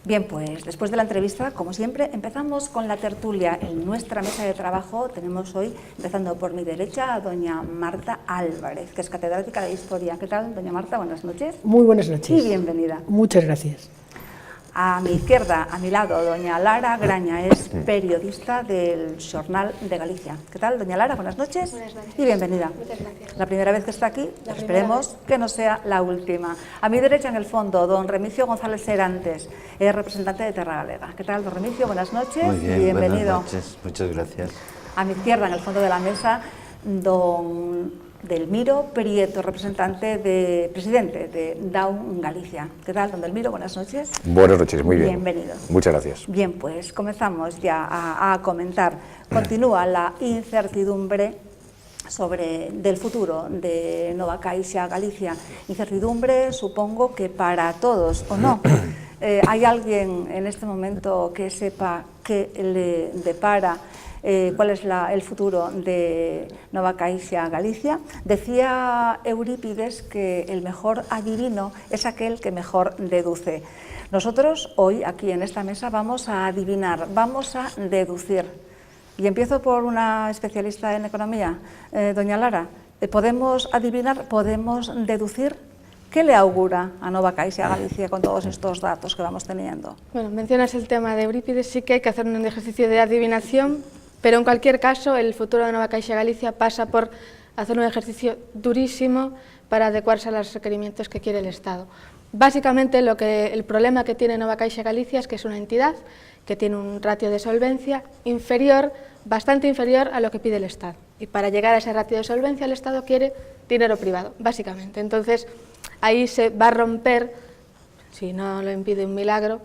Bien, pues después de la entrevista, como siempre, empezamos con la tertulia. En nuestra mesa de trabajo tenemos hoy, empezando por mi derecha, a doña Marta Álvarez, que es catedrática de Historia. ¿Qué tal, doña Marta? Buenas noches. Muy buenas noches. Y bienvenida. Muchas gracias. A mi izquierda, a mi lado, doña Lara Graña, es periodista del Xornal de Galicia. ¿Qué tal, doña Lara? Buenas noches. Buenas noches. Y bienvenida. Muchas gracias. La primera vez que está aquí, esperemos que no sea la última. A mi derecha, en el fondo, don Remigio González Serantes, es representante de Terra Galega. ¿Qué tal, don Remigio? Buenas noches. Muy bien, bienvenido. Buenas noches, muchas gracias. A mi izquierda, en el fondo de la mesa, don Delmiro Prieto, presidente de Daun Galicia. ¿Qué tal, don Delmiro? Buenas noches. Buenas noches, muy bien. Bienvenido. Muchas gracias. Bien, pues comenzamos ya a comentar. Continúa la incertidumbre del futuro de Nova Caixa Galicia. Incertidumbre, supongo que para todos, ¿o no? ¿Hay alguien en este momento que sepa qué le depara? ¿Cuál es el futuro de Nova Caixa Galicia? Decía Eurípides que el mejor adivino es aquel que mejor deduce. Nosotros hoy aquí en esta mesa vamos a adivinar, vamos a deducir. Y empiezo por una especialista en economía, doña Lara. ¿Podemos adivinar, podemos deducir? ¿Qué le augura a Nova Caixa Galicia con todos estos datos que vamos teniendo? Bueno, mencionas el tema de Eurípides, sí que hay que hacer un ejercicio de adivinación, pero en cualquier caso el futuro de Nova Caixa Galicia pasa por hacer un ejercicio durísimo para adecuarse a los requerimientos que quiere el Estado. Básicamente el problema que tiene Nova Caixa Galicia es que es una entidad que tiene un ratio de solvencia inferior, bastante inferior a lo que pide el Estado. Y para llegar a ese ratio de solvencia el Estado quiere dinero privado, básicamente. Entonces ahí se va a romper, si no lo impide un milagro,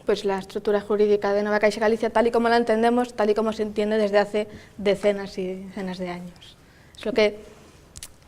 pues la estructura jurídica de Nova Caixa Galicia tal y como la entendemos, tal y como se entiende desde hace decenas y decenas de años. Es lo que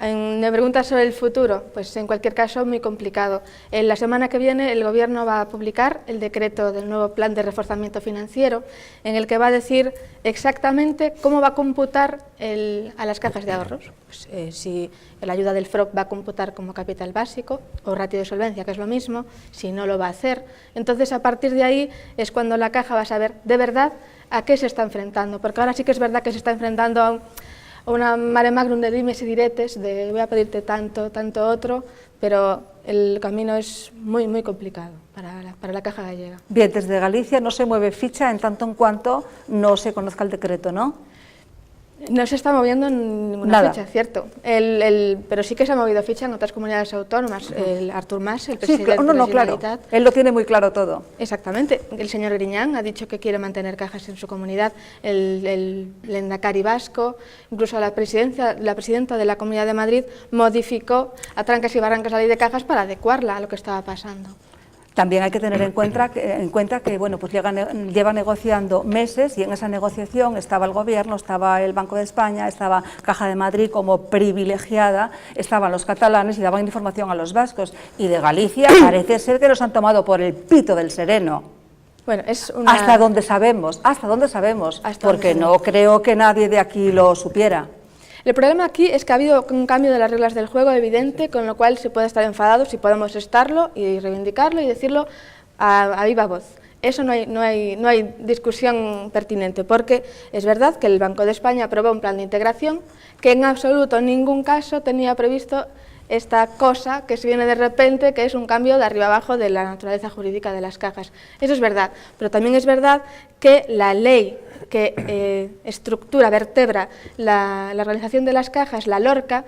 me preguntas sobre el futuro, pues en cualquier caso muy complicado. En la semana que viene el Gobierno va a publicar el decreto del nuevo plan de reforzamiento financiero, en el que va a decir exactamente cómo va a computar a las cajas de ahorros. Pues, si la ayuda del FROP va a computar como capital básico o ratio de solvencia, que es lo mismo, si no lo va a hacer. Entonces, a partir de ahí es cuando la caja va a saber de verdad a qué se está enfrentando, porque ahora sí que es verdad que se está enfrentando a una mare magnum de dimes y diretes, de voy a pedirte tanto, tanto otro, pero el camino es muy, muy complicado para la caja gallega. Bien, desde Galicia no se mueve ficha en tanto en cuanto no se conozca el decreto, ¿no? No se está moviendo ninguna ficha, cierto. Pero sí que se ha movido ficha en otras comunidades autónomas. El Artur Mas, el presidente de la Generalitat. Él lo tiene muy claro todo. Exactamente. El señor Griñán ha dicho que quiere mantener cajas en su comunidad. El Lehendakari vasco, incluso la presidenta de la Comunidad de Madrid modificó a trancas y barrancas la ley de cajas para adecuarla a lo que estaba pasando. También hay que tener en cuenta que bueno, pues lleva negociando meses y en esa negociación estaba el Gobierno, estaba el Banco de España, estaba Caja de Madrid como privilegiada, estaban los catalanes y daban información a los vascos. Y de Galicia parece ser que los han tomado por el pito del sereno. Bueno, hasta donde sabemos, porque no creo que nadie de aquí lo supiera. El problema aquí es que ha habido un cambio de las reglas del juego evidente, con lo cual se puede estar enfadado, si podemos estarlo y reivindicarlo y decirlo a viva voz. Eso no hay discusión pertinente, porque es verdad que el Banco de España aprobó un plan de integración que en absoluto, en ningún caso, tenía previsto esta cosa que se viene de repente, que es un cambio de arriba abajo de la naturaleza jurídica de las cajas. Eso es verdad, pero también es verdad que la ley que vertebra la organización de las cajas, la LORCA,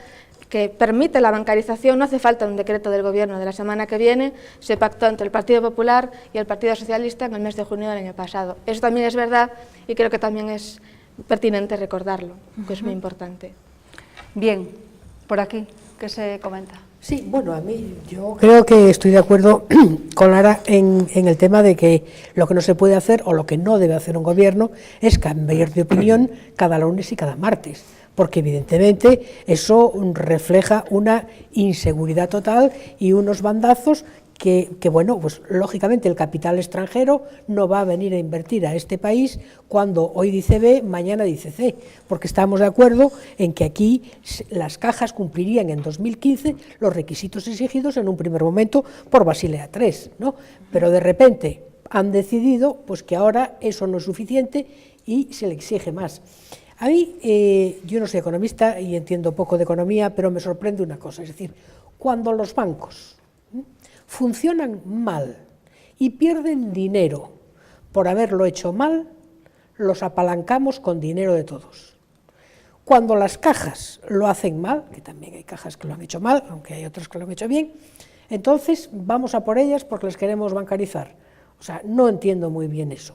que permite la bancarización, no hace falta un decreto del Gobierno de la semana que viene, se pactó entre el Partido Popular y el Partido Socialista en el mes de junio del año pasado. Eso también es verdad y creo que también es pertinente recordarlo, que es muy importante. Bien, por aquí, ¿qué se comenta? Sí, bueno, yo creo que estoy de acuerdo con Lara en el tema de que lo que no se puede hacer o lo que no debe hacer un gobierno es cambiar de opinión cada lunes y cada martes, porque evidentemente eso refleja una inseguridad total y unos bandazos que bueno, pues lógicamente el capital extranjero no va a venir a invertir a este país cuando hoy dice B, mañana dice C, porque estamos de acuerdo en que aquí las cajas cumplirían en 2015 los requisitos exigidos en un primer momento por Basilea III, ¿no? Pero de repente han decidido pues, que ahora eso no es suficiente y se le exige más. A mí, yo no soy economista y entiendo poco de economía, pero me sorprende una cosa, es decir, cuando los bancos funcionan mal y pierden dinero por haberlo hecho mal, los apalancamos con dinero de todos. Cuando las cajas lo hacen mal, que también hay cajas que lo han hecho mal, aunque hay otras que lo han hecho bien, entonces vamos a por ellas porque las queremos bancarizar. O sea, no entiendo muy bien eso.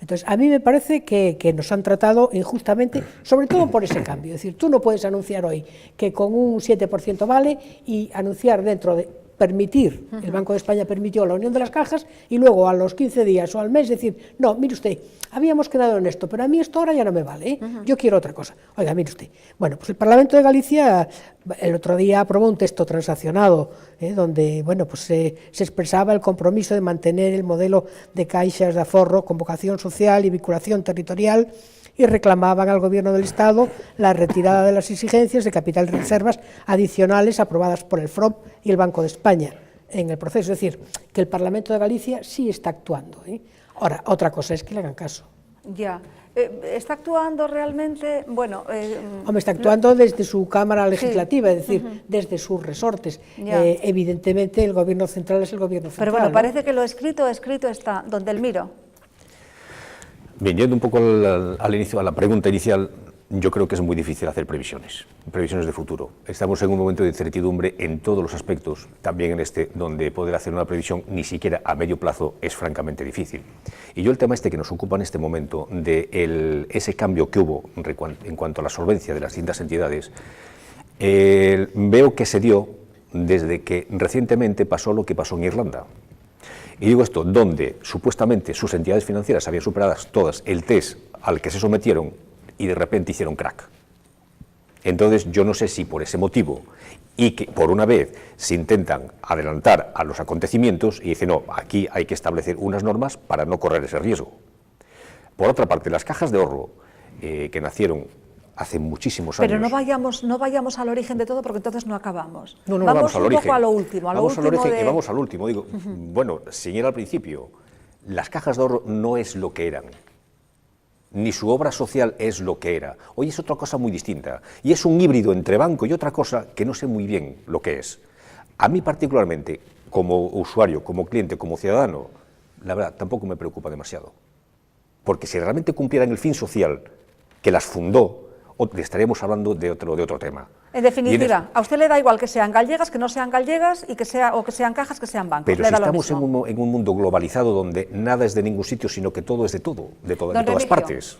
Entonces, a mí me parece que nos han tratado injustamente, sobre todo por ese cambio. Es decir, tú no puedes anunciar hoy que con un 7% vale y anunciar dentro de permitir, el Banco de España permitió la unión de las cajas y luego a los 15 días o al mes decir, no, mire usted, habíamos quedado en esto, pero a mí esto ahora ya no me vale, ¿eh? Yo quiero otra cosa. Oiga, mire usted. Bueno, pues el Parlamento de Galicia el otro día aprobó un texto transaccionado donde bueno, pues se expresaba el compromiso de mantener el modelo de caixas de aforro con vocación social y vinculación territorial y reclamaban al Gobierno del Estado la retirada de las exigencias de capital de reservas adicionales aprobadas por el FROB y el Banco de España en el proceso. Es decir, que el Parlamento de Galicia sí está actuando. Ahora, otra cosa es que le hagan caso. Ya. ¿Está actuando realmente? Bueno, hombre, está actuando desde su Cámara Legislativa, es decir, desde sus resortes. Evidentemente, el Gobierno central es el Gobierno central. Pero bueno, ¿no? parece que lo escrito está. Don Delmiro. Bien, yendo un poco al inicio, a la pregunta inicial, yo creo que es muy difícil hacer previsiones de futuro. Estamos en un momento de incertidumbre en todos los aspectos, también en este, donde poder hacer una previsión ni siquiera a medio plazo es francamente difícil. Y yo el tema que nos ocupa en este momento, de ese cambio que hubo en cuanto a la solvencia de las distintas entidades, veo que se dio desde que recientemente pasó lo que pasó en Irlanda. Y digo esto, donde supuestamente sus entidades financieras habían superado todas el test al que se sometieron y de repente hicieron crack. Entonces yo no sé si por ese motivo y que por una vez se intentan adelantar a los acontecimientos y dicen no, aquí hay que establecer unas normas para no correr ese riesgo. Por otra parte, las cajas de ahorro que nacieron hace muchísimos años. Pero no vayamos al origen de todo porque entonces no acabamos. No, vamos al un origen. poco a lo último. Vamos al origen y vamos al último. Digo, bueno, señala al principio, las cajas de ahorro no es lo que eran, ni su obra social es lo que era. Hoy es otra cosa muy distinta, y es un híbrido entre banco y otra cosa que no sé muy bien lo que es. A mí particularmente, como usuario, como cliente, como ciudadano, la verdad, tampoco me preocupa demasiado. Porque si realmente cumplieran el fin social que las fundó, estaríamos hablando de otro tema. En definitiva, a usted le da igual que sean gallegas, que no sean gallegas, y que sean cajas, que sean bancos. Pero si estamos en un mundo globalizado donde nada es de ningún sitio, sino que todo es de todo, de todas partes.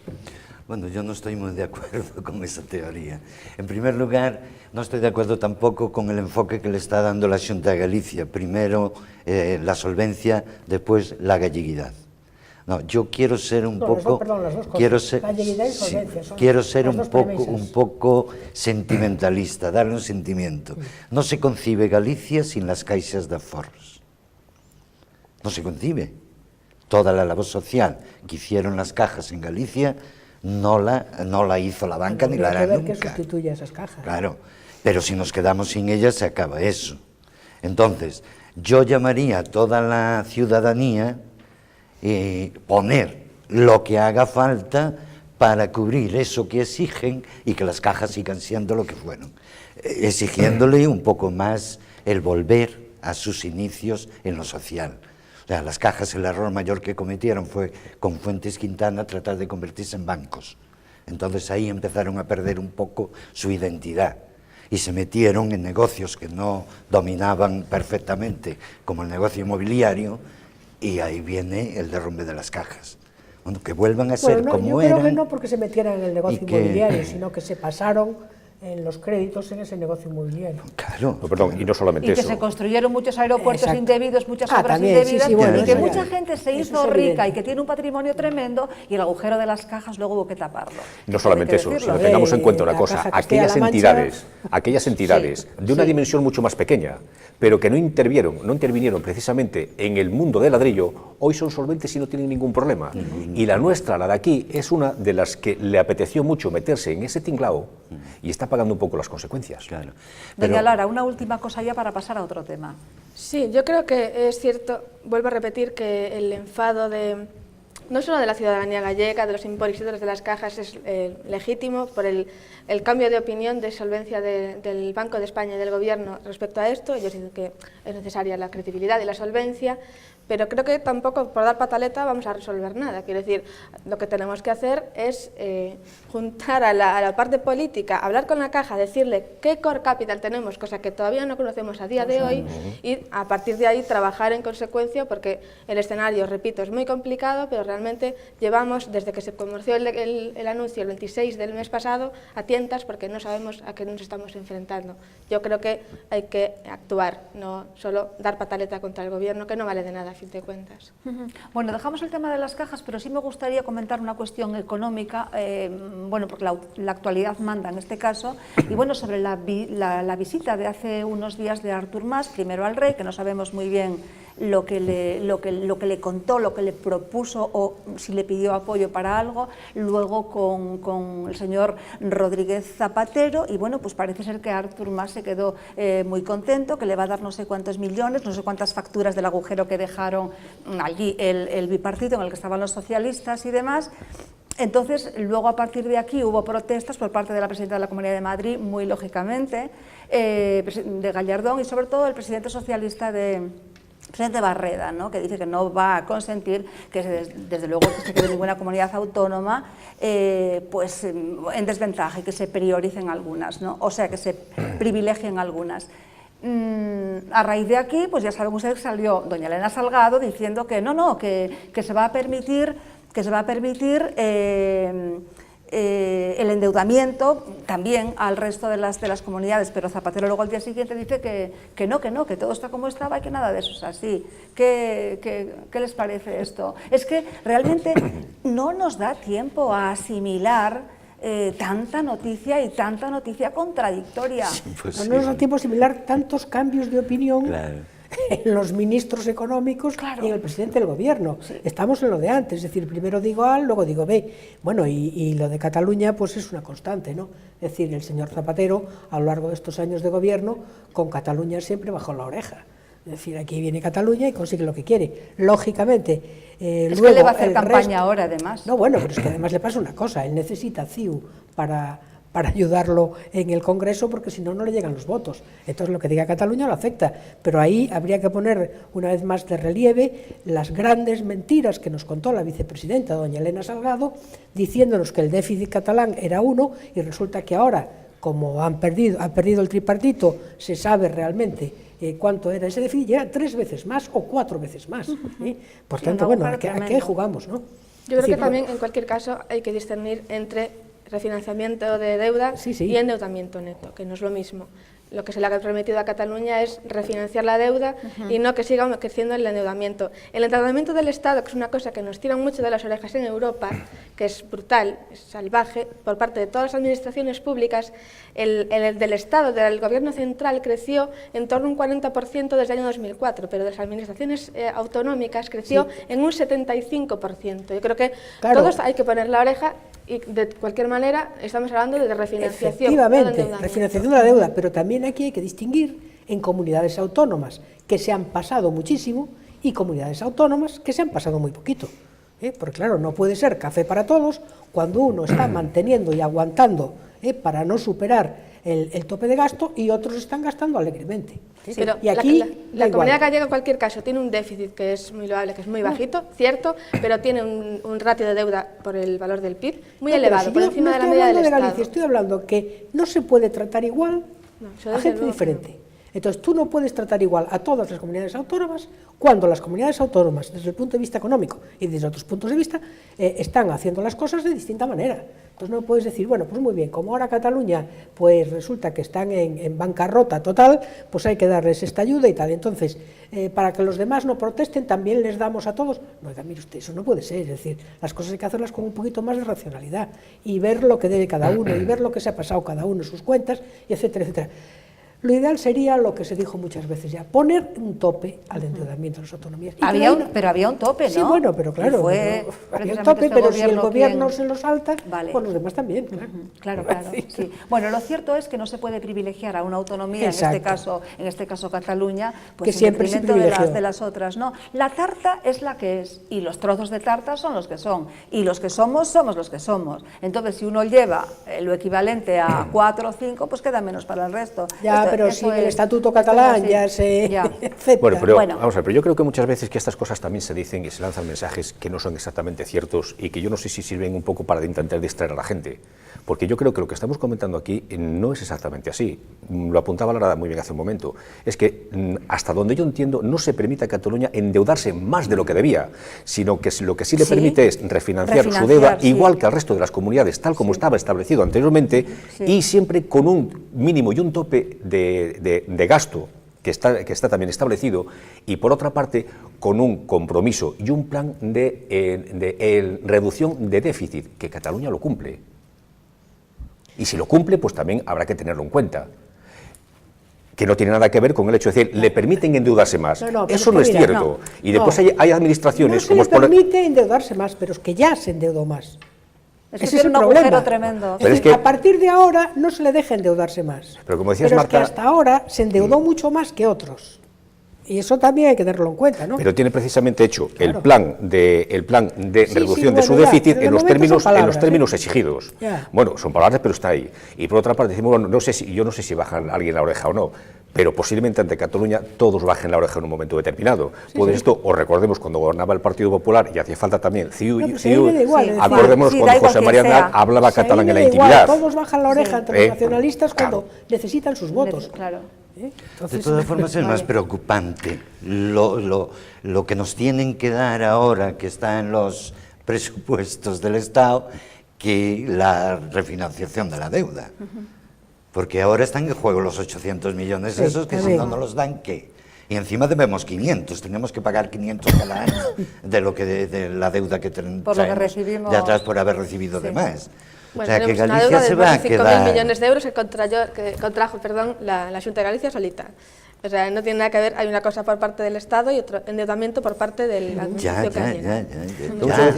Bueno, yo no estoy muy de acuerdo con esa teoría. En primer lugar, no estoy de acuerdo tampoco con el enfoque que le está dando la Xunta de Galicia. Primero la solvencia, después la galleguidad. No, yo quiero ser un poco, quiero ser un poco sentimentalista, darle un sentimiento. No se concibe Galicia sin las caixas de aforros. No se concibe. Toda la labor social que hicieron las cajas en Galicia no la hizo la banca ni la hará nunca. Que sustituya esas cajas. Claro, pero si nos quedamos sin ellas se acaba eso. Entonces, yo llamaría a toda la ciudadanía poner lo que haga falta para cubrir eso que exigen y que las cajas sigan siendo lo que fueron, exigiéndole un poco más el volver a sus inicios en lo social. O sea, las cajas, el error mayor que cometieron fue con Fuentes Quintana tratar de convertirse en bancos. Entonces ahí empezaron a perder un poco su identidad y se metieron en negocios que no dominaban perfectamente, como el negocio inmobiliario, y ahí viene el derrumbe de las cajas. Bueno, que vuelvan a ser como eran. Yo creo que no porque se metieran en el negocio inmobiliario, sino que se pasaron en los créditos en ese negocio inmobiliario. Claro. No, perdón, y no solamente eso. Y que se construyeron muchos aeropuertos indebidos, muchas obras también, indebidas, sí, bueno, y que eso mucha ya, gente se hizo rica y que tiene un patrimonio tremendo, y el agujero de las cajas luego hubo que taparlo. No solamente eso, sino tengamos en cuenta una cosa, aquellas entidades de una dimensión mucho más pequeña, pero que no intervinieron precisamente en el mundo del ladrillo, hoy son solventes y no tienen ningún problema. Y la nuestra, la de aquí, es una de las que le apeteció mucho meterse en ese tinglao y está pagando un poco las consecuencias. Claro. Doña Lara, una última cosa ya para pasar a otro tema. Sí, yo creo que es cierto, vuelvo a repetir, que el enfado no solo de la ciudadanía gallega, de los impositores de las cajas, es legítimo por el cambio de opinión de solvencia del Banco de España y del Gobierno respecto a esto. Ellos dicen que es necesaria la credibilidad y la solvencia, pero creo que tampoco por dar pataleta vamos a resolver nada. Quiero decir, lo que tenemos que hacer es juntar a la parte política, hablar con la caja, decirle qué core capital tenemos, cosa que todavía no conocemos a día de hoy, y a partir de ahí trabajar en consecuencia, porque el escenario, repito, es muy complicado, pero realmente llevamos, desde que se conoció el anuncio el 26 del mes pasado, a tientas, porque no sabemos a qué nos estamos enfrentando. Yo creo que hay que actuar, no solo dar pataleta contra el Gobierno, que no vale de nada, a fin de cuentas. Bueno, dejamos el tema de las cajas, pero sí me gustaría comentar una cuestión económica, bueno, porque la actualidad manda en este caso, y bueno, sobre la visita de hace unos días de Artur Mas, primero al rey, que no sabemos muy bien lo que le contó, lo que le propuso o si le pidió apoyo para algo, luego con el señor Rodríguez Zapatero, y bueno, pues parece ser que Artur Mas se quedó muy contento, que le va a dar no sé cuántos millones, no sé cuántas facturas del agujero que dejaron allí el bipartito en el que estaban los socialistas y demás. Entonces, luego a partir de aquí hubo protestas por parte de la presidenta de la Comunidad de Madrid, muy lógicamente, de Gallardón, y sobre todo el presidente socialista presidente Barreda, ¿no?, que dice que no va a consentir que desde luego que se quede ninguna comunidad autónoma pues en desventaja y que se prioricen algunas, ¿no?, o sea, que se privilegien algunas. A raíz de aquí, pues ya saben ustedes que salió doña Elena Salgado diciendo que no, que se va a permitir el endeudamiento también al resto de las comunidades, pero Zapatero luego al día siguiente dice que no, que todo está como estaba y que nada de eso es así. ¿Qué les parece esto? Es que realmente no nos da tiempo a asimilar tanta noticia y tanta noticia contradictoria. Pues no nos da tiempo a asimilar tantos cambios de opinión. Claro. En los ministros económicos, claro, y en el presidente del Gobierno. Sí. Estamos en lo de antes, es decir, primero digo A, luego digo B. Bueno, y lo de Cataluña pues es una constante, ¿no? Es decir, el señor Zapatero, a lo largo de estos años de gobierno, con Cataluña siempre bajo la oreja. Es decir, aquí viene Cataluña y consigue lo que quiere. Lógicamente, es luego que le va a hacer campaña ahora, además. No, bueno, pero es que además le pasa una cosa, él necesita CIU para ayudarlo en el Congreso, porque si no, no le llegan los votos. Entonces, lo que diga Cataluña lo afecta, pero ahí habría que poner una vez más de relieve las grandes mentiras que nos contó la vicepresidenta, doña Elena Salgado, diciéndonos que el déficit catalán era 1, y resulta que ahora, como ha perdido el tripartito, se sabe realmente cuánto era ese déficit, ya 3 veces más o 4 veces más. Por tanto, bueno, ¿a qué jugamos, no? Yo creo que también, en cualquier caso, hay que discernir entre refinanciamiento de deuda y endeudamiento neto, que no es lo mismo. Lo que se le ha prometido a Cataluña es refinanciar la deuda y no que siga creciendo el endeudamiento. El endeudamiento del Estado, que es una cosa que nos tira mucho de las orejas en Europa, que es brutal, es salvaje, por parte de todas las administraciones públicas, el del Estado, del Gobierno central, creció en torno a un 40% desde el año 2004, pero de las administraciones autonómicas creció en un 75%. Yo creo que todos hay que poner la oreja. Y de cualquier manera estamos hablando de refinanciación. Efectivamente, refinanciación de la deuda, pero también aquí hay que distinguir en comunidades autónomas que se han pasado muchísimo y comunidades autónomas que se han pasado muy poquito. Porque claro, no puede ser café para todos cuando uno está manteniendo y aguantando para no superar el tope de gasto y otros están gastando alegremente. Sí, pero y aquí la comunidad gallega en cualquier caso tiene un déficit que es muy loable, que es muy bajito, cierto, pero tiene un ratio de deuda por el valor del PIB muy elevado, por encima de la media del Estado. Galicia, estoy hablando que no se puede tratar igual a gente diferente. Entonces, tú no puedes tratar igual a todas las comunidades autónomas cuando las comunidades autónomas, desde el punto de vista económico y desde otros puntos de vista, están haciendo las cosas de distinta manera. Entonces, no puedes decir, bueno, pues muy bien, como ahora Cataluña, pues resulta que están en bancarrota total, pues hay que darles esta ayuda y tal. Entonces, para que los demás no protesten, también les damos a todos. No, mire usted, eso no puede ser. Es decir, las cosas hay que hacerlas con un poquito más de racionalidad y ver lo que debe cada uno y ver lo que se ha pasado cada uno en sus cuentas, y etcétera, etcétera. Lo ideal sería lo que se dijo muchas veces ya, poner un tope al endeudamiento de las autonomías. Pero había un tope, ¿no? Sí, bueno, pero claro, fue había un tope, pero si el gobierno se lo salta, vale, pues los demás también. Claro, sí. Bueno, lo cierto es que no se puede privilegiar a una autonomía, en este caso Cataluña, pues que siempre se privilegió de las otras, ¿no? La tarta es la que es, y los trozos de tarta son los que son, y los que somos los que somos. Entonces, si uno lleva lo equivalente a 4 o 5, pues queda menos para el resto. Ya, pero si el Estatuto catalán ya se acepta. Bueno, pero vamos a ver, pero yo creo que muchas veces que estas cosas también se dicen y se lanzan mensajes que no son exactamente ciertos y que yo no sé si sirven un poco para intentar distraer a la gente. Porque yo creo que lo que estamos comentando aquí no es exactamente así. Lo apuntaba Lara muy bien hace un momento. Es que, hasta donde yo entiendo, no se permite a Cataluña endeudarse más de lo que debía, sino que lo que sí le permite es refinanciar su deuda igual que al resto de las comunidades, tal como estaba establecido anteriormente, y siempre con un mínimo y un tope de gasto que está también establecido, y por otra parte con un compromiso y un plan de reducción de déficit, que Cataluña lo cumple. Y si lo cumple, pues también habrá que tenerlo en cuenta. Que no tiene nada que ver con el hecho de decir, le permiten endeudarse más. Eso no es cierto. Y después hay administraciones... No se le permite endeudarse más, pero es que ya se endeudó más. Ese es un agujero tremendo. Es decir, a partir de ahora no se le deja endeudarse más. Pero como decías, Marta, es que hasta ahora se endeudó mucho más que otros. Y eso también hay que tenerlo en cuenta, ¿no? Pero tiene precisamente hecho el plan de reducción de su déficit en los términos exigidos. Bueno, son palabras, pero está ahí. Y por otra parte decimos, bueno, yo no sé si bajan alguien la oreja o no, pero posiblemente ante Cataluña todos bajen la oreja en un momento determinado. Esto, os recordemos cuando gobernaba el Partido Popular y hacía falta también acordémonos cuando José María Aznar hablaba catalán en la intimidad. Todos bajan la oreja ante los nacionalistas cuando necesitan sus votos. De todas formas, es más preocupante lo que nos tienen que dar ahora, que está en los presupuestos del Estado, que la refinanciación de la deuda. Porque ahora están en juego los 800 millones esos, que si no nos los dan, ¿qué? Y encima debemos 500, tenemos que pagar 500 cada año de la deuda que traemos de atrás por haber recibido de más. Bueno, o sea, que Galicia una deuda se va a de 5.000 quedar... millones de euros que contrajo la Xunta de Galicia solita. O sea, no tiene nada que ver, hay una cosa por parte del Estado y otro endeudamiento por parte de la administración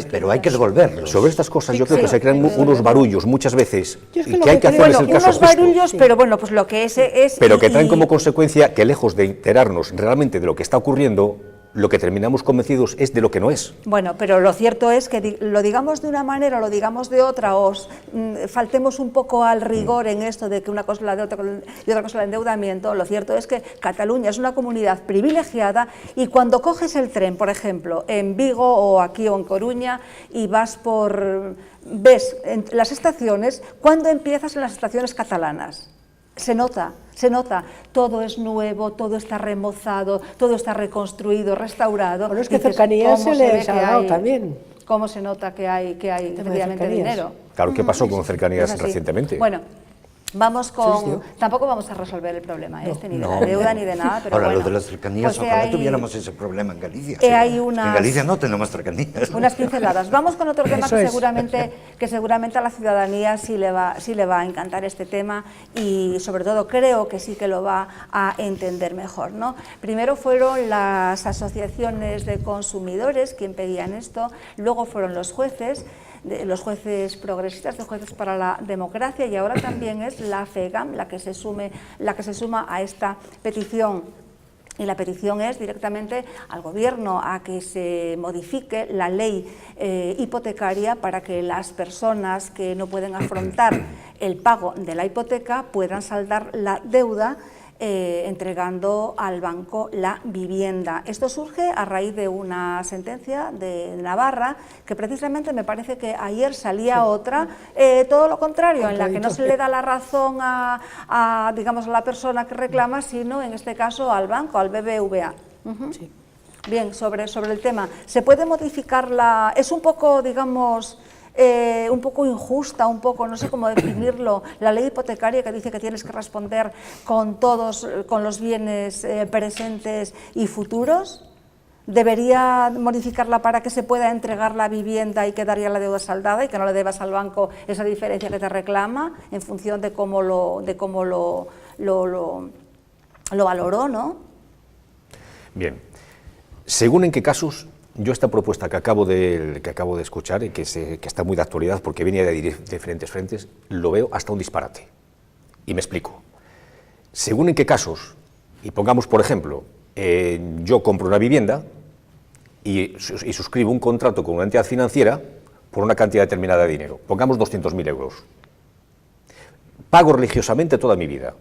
pero hay que devolverlo. Sobre estas cosas yo creo que se crean unos barullos muchas veces, y que hay que hacerles el caso unos barullos, pero bueno, pues lo que es... Pero que traen como consecuencia que lejos de enterarnos realmente de lo que está ocurriendo, lo que terminamos convencidos es de lo que no es. Bueno, pero lo cierto es que lo digamos de una manera o lo digamos de otra, faltemos un poco al rigor en esto de que una cosa es la de otra y otra cosa es el endeudamiento. Lo cierto es que Cataluña es una comunidad privilegiada y cuando coges el tren, por ejemplo, en Vigo o aquí o en Coruña y ves en las estaciones, ¿cuándo empiezas en las estaciones catalanas? Se nota, todo es nuevo, todo está remozado, todo está reconstruido, restaurado. Bueno, es que cercanía se les ha dado también. ¿Cómo se nota que hay efectivamente dinero? Claro, ¿qué pasó con cercanías recientemente? Bueno, vamos con... Tampoco vamos a resolver el problema ni de la deuda ni de nada, pero ahora, bueno. Lo de las cercanías, pues ojalá tuviéramos ese problema en Galicia. En Galicia no tenemos cercanías. Unas pinceladas. Vamos con otro tema que seguramente a la ciudadanía sí le va a encantar este tema y sobre todo creo que sí que lo va a entender mejor, ¿no? Primero fueron las asociaciones de consumidores quien pedían esto, luego fueron los jueces progresistas, los jueces para la democracia, y ahora también es la FEGAM la que se suma a esta petición. Y la petición es directamente al Gobierno a que se modifique la ley hipotecaria para que las personas que no pueden afrontar el pago de la hipoteca puedan saldar la deuda entregando al banco la vivienda. Esto surge a raíz de una sentencia de Navarra, que precisamente me parece que ayer salía otra, todo lo contrario, en la que no se le da la razón a la persona que reclama, sino en este caso al banco, al BBVA. Bien, sobre el tema, ¿se puede modificar es un poco, digamos... un poco injusta, no sé cómo definirlo, la ley hipotecaria que dice que tienes que responder con los bienes presentes y futuros? ¿Debería modificarla para que se pueda entregar la vivienda y quedar ya la deuda saldada y que no le debas al banco esa diferencia que te reclama en función de cómo lo lo valoró, ¿no? Bien, según en qué casos, yo esta propuesta que acabo de escuchar y que está muy de actualidad porque venía de diferentes frentes, lo veo hasta un disparate. Y me explico. Según en qué casos, y pongamos por ejemplo, yo compro una vivienda y suscribo un contrato con una entidad financiera por una cantidad determinada de dinero, pongamos 200.000 euros. Pago religiosamente toda mi vida.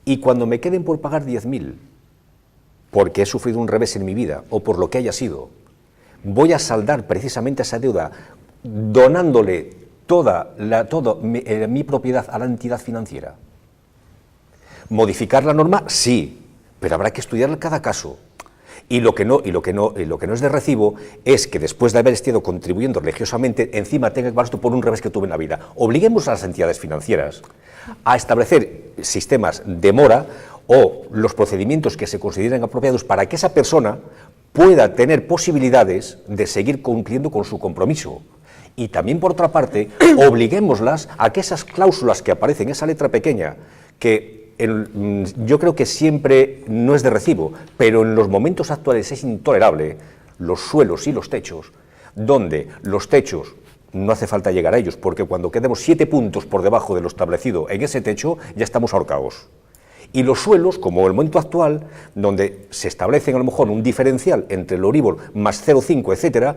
Y cuando me queden por pagar 10.000, porque he sufrido un revés en mi vida, o por lo que haya sido, voy a saldar precisamente esa deuda donándole toda mi propiedad a la entidad financiera. ¿Modificar la norma? Sí, pero habrá que estudiar cada caso. Y lo que no es de recibo es que después de haber estado contribuyendo religiosamente, encima tenga que pagar esto por un revés que tuve en la vida. Obliguemos a las entidades financieras a establecer sistemas de mora o los procedimientos que se consideren apropiados para que esa persona pueda tener posibilidades de seguir cumpliendo con su compromiso. Y también, por otra parte, obliguémoslas a que esas cláusulas que aparecen en esa letra pequeña, que yo creo que siempre no es de recibo, pero en los momentos actuales es intolerable, los suelos y los techos, donde los techos no hace falta llegar a ellos, porque cuando quedemos 7 puntos por debajo de lo establecido en ese techo, ya estamos ahorcados. Y los suelos, como el momento actual, donde se establecen a lo mejor un diferencial entre el Euribor más 0,5, etcétera,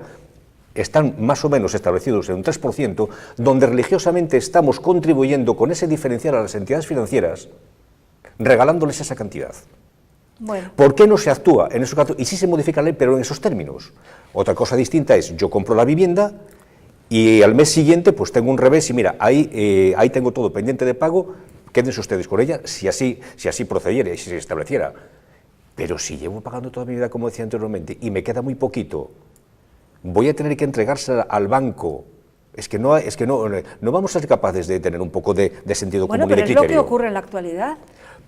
están más o menos establecidos en un 3%, donde religiosamente estamos contribuyendo con ese diferencial a las entidades financieras, regalándoles esa cantidad. Bueno. ¿Por qué no se actúa en esos casos? Y sí se modifica la ley, pero en esos términos. Otra cosa distinta es, yo compro la vivienda y al mes siguiente pues tengo un revés y mira, ahí tengo todo pendiente de pago, quédense ustedes con ella, si así procediera y si se estableciera. Pero si llevo pagando toda mi vida, como decía anteriormente, y me queda muy poquito, voy a tener que entregársela al banco. Es que no vamos a ser capaces de tener un poco de sentido común y de criterio. Bueno, pero es lo que ocurre en la actualidad.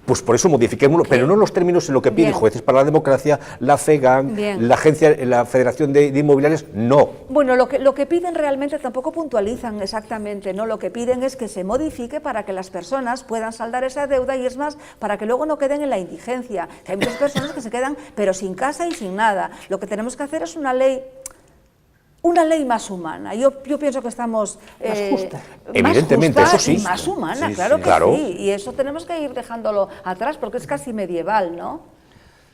Pues por eso modifiquémoslo, pero no en los términos en lo que piden Jueces para la Democracia, la FEGAN, la Federación de Inmobiliarias, no. Bueno, lo que piden realmente tampoco puntualizan exactamente, ¿no? Lo que piden es que se modifique para que las personas puedan saldar esa deuda y es más, para que luego no queden en la indigencia. Que hay muchas personas que se quedan, pero sin casa y sin nada. Lo que tenemos que hacer es una ley más humana. Yo pienso que estamos más justa. Evidentemente, más justa eso sí. Y más humana, Sí, claro sí. que Claro. sí. Y eso tenemos que ir dejándolo atrás porque es casi medieval, ¿no?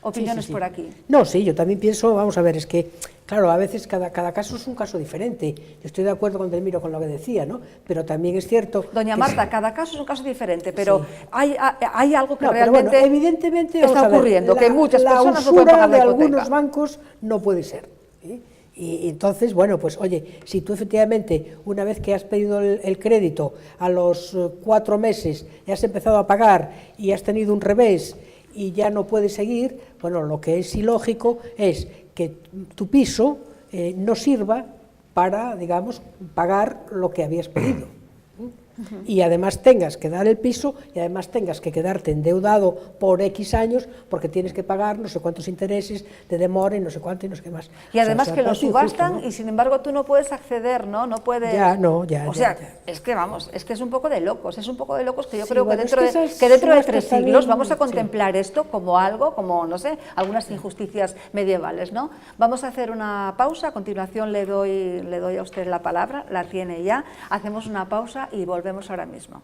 Opiniones por aquí. No, sí, yo también pienso, vamos a ver, es que, claro, a veces cada caso es un caso diferente. Yo estoy de acuerdo con Delmiro con lo que decía, ¿no? Pero también es cierto... Doña Marta, cada caso es un caso diferente, pero sí. hay algo que no, realmente pero bueno, evidentemente, está ocurriendo, que muchas personas no pueden pagar la hipoteca. de algunos bancos no puede ser, ¿sí? Y entonces, bueno, pues oye, si tú efectivamente, una vez que has pedido el crédito, a los 4 meses ya has empezado a pagar y has tenido un revés y ya no puedes seguir, bueno, lo que es ilógico es que tu piso no sirva para, digamos, pagar lo que habías pedido. Y además tengas que dar el piso y además tengas que quedarte endeudado por X años porque tienes que pagar no sé cuántos intereses de demora y no sé cuánto y no sé qué más. Y además que lo subastan, injusto, ¿no? Y sin embargo tú no puedes acceder, ¿no? No puedes... O sea, es que vamos, es que es un poco de locos, que yo creo bueno, que dentro de 3 siglos vamos a contemplar esto como algo, como, no sé, algunas injusticias medievales, ¿no? Vamos a hacer una pausa, a continuación le doy a usted la palabra, la tiene ya, hacemos una pausa y volvemos ahora mismo.